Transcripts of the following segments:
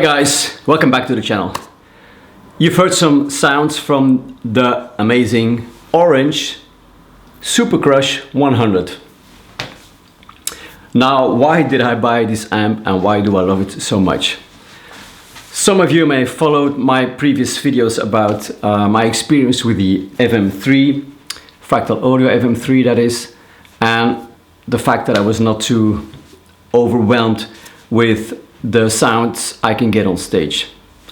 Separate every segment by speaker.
Speaker 1: Hi guys, welcome back to the channel. You've heard some sounds from the amazing Orange Super Crush 100. Now, why did I buy this amp and why do I love it so much? Some of you may have followed my previous videos about my experience with the FM3, Fractal Audio FM3 that is, and the fact that I was not too overwhelmed with the sounds I can get on stage.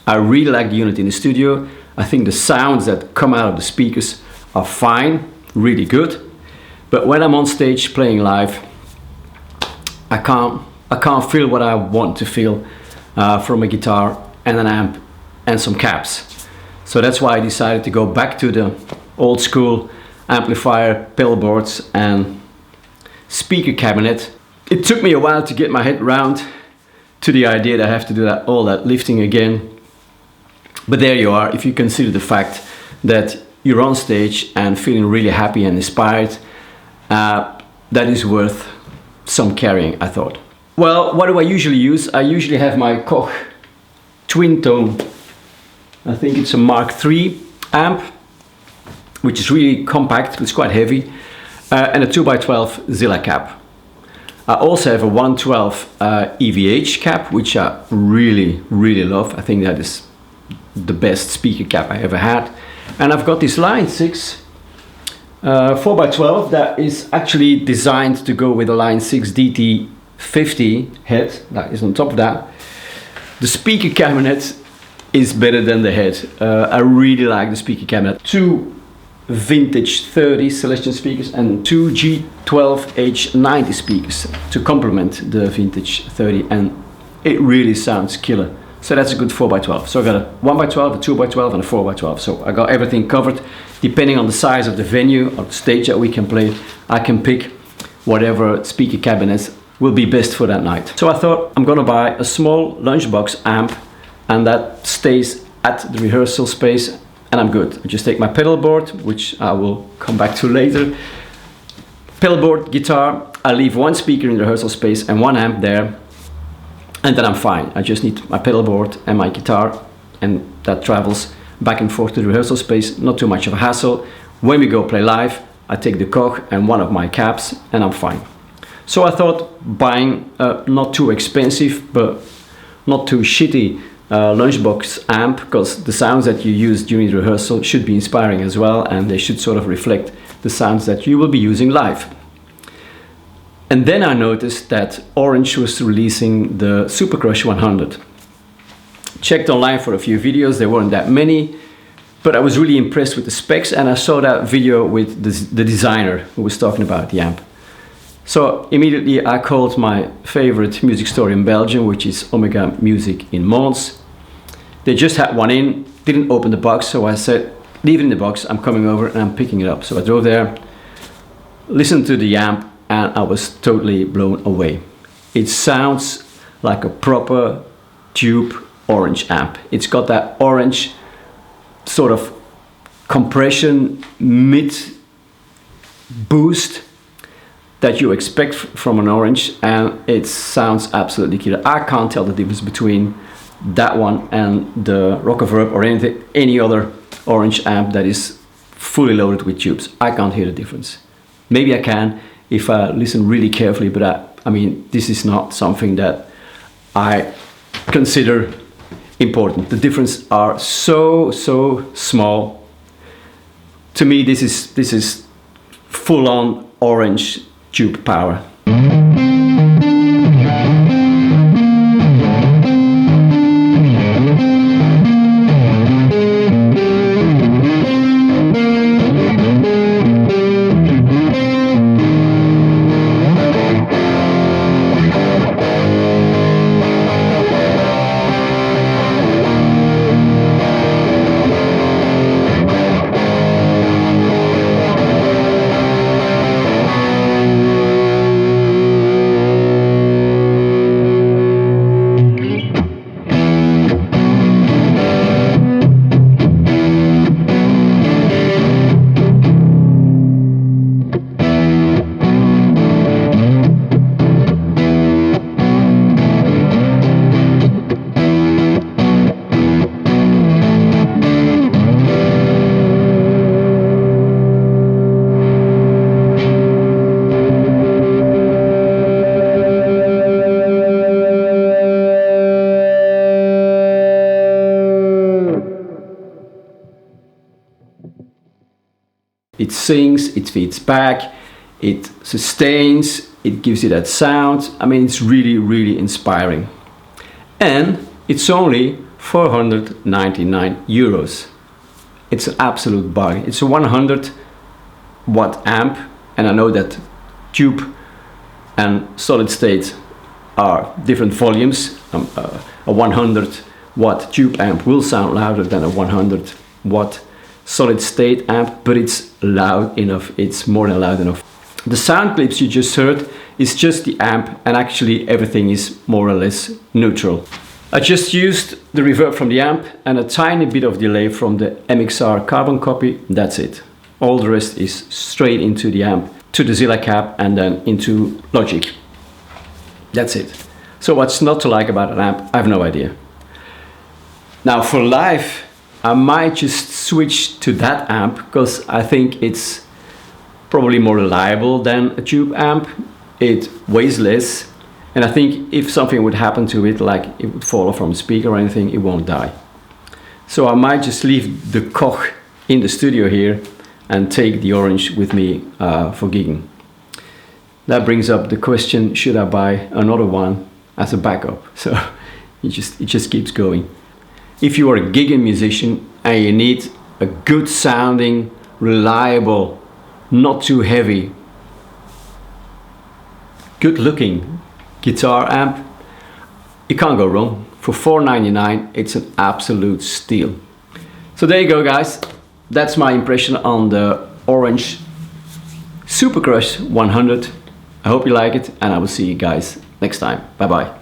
Speaker 1: I really like the unit in the studio. I think the sounds that come out of the speakers are fine, really good. But when I'm on stage playing live, I can't feel what I want to feel from a guitar and an amp and some cabs. So that's why I decided to go back to the old school amplifier, pedal boards and speaker cabinet. It took me a while to get my head around to the idea that I have to do all that lifting again. But there you are, if you consider the fact that you're on stage and feeling really happy and inspired, that is worth some carrying, I thought. Well, what do I usually use? I usually have my Koch twin tone, I think it's a Mark III amp, which is really compact, but it's quite heavy, and a 2x12 Zilla cap. I also have a 112 EVH cap, which I really love. I think that is the best speaker cap I ever had. And I've got this Line 6 4x12 that is actually designed to go with a Line 6 DT50 head that is on top of that. The speaker cabinet is better than the head. I really like the speaker cabinet. Two vintage 30 Celestion speakers and two G12H90 speakers to complement the vintage 30, and it really sounds killer. So that's a good 4x12. So I got a 1x12, a 2x12 and a 4x12. So I got everything covered. Depending on the size of the venue or the stage that we can play, I can pick whatever speaker cabinets will be best for that night. So I thought I'm gonna buy a small lunchbox amp, and that stays at the rehearsal space, and I'm good. I just take my pedal board, which I will come back to later. Pedal board, guitar, I leave one speaker in the rehearsal space and one amp there, and then I'm fine. I just need my pedal board and my guitar, and that travels back and forth to the rehearsal space, not too much of a hassle. When we go play live, I take the Koch and one of my cabs, and I'm fine. So I thought buying a not too expensive, but not too shitty lunchbox amp, because the sounds that you use during the rehearsal should be inspiring as well, and they should sort of reflect the sounds that you will be using live. And then I noticed that Orange was releasing the Super Crush 100. Checked online for a few videos, there weren't that many, but I was really impressed with the specs, and I saw that video with the designer who was talking about the amp. So immediately I called my favorite music store in Belgium, which is Omega Music in Mons. They just had one in, didn't open the box, so I said, leave it in the box, I'm coming over and I'm picking it up. So I drove there, listened to the amp, and I was totally blown away. It sounds like a proper tube Orange amp. It's got that orange sort of compression mid boost that you expect from an Orange, and it sounds absolutely killer. I can't tell the difference between that one and the Rockaverb or any other Orange amp that is fully loaded with tubes. I can't hear the difference. Maybe I can if I listen really carefully, but I mean, this is not something that I consider important. The differences are so small. To me, this is full-on Orange tube power. It sings, it feeds back, it sustains, it gives you that sound. I mean, it's really, really inspiring. And it's only 499 euros. It's an absolute bargain. It's a 100 watt amp, and I know that tube and solid state are different volumes. A 100 watt tube amp will sound louder than a 100 watt solid state amp, but it's loud enough. It's more than loud enough. The sound clips you just heard is just the amp, and actually everything is more or less neutral. I just used the reverb from the amp and a tiny bit of delay from the MXR carbon copy. That's it. All the rest is straight into the amp, to the Zilla cab, and then into Logic. That's it. So what's not to like about an amp? I have no idea. Now for live, I might just switch to that amp because I think it's probably more reliable than a tube amp. It weighs less, and I think if something would happen to it, like it would fall off from a speaker or anything, it won't die. So I might just leave the Koch in the studio here and take the Orange with me for gigging. That brings up the question, should I buy another one as a backup? So it just keeps going. If you are a gigging musician and you need a good sounding, reliable, not too heavy, good looking guitar amp, you can't go wrong. For $499, it's an absolute steal. So there you go, guys. That's my impression on the Orange Super Crush 100. I hope you like it, and I will see you guys next time. Bye bye.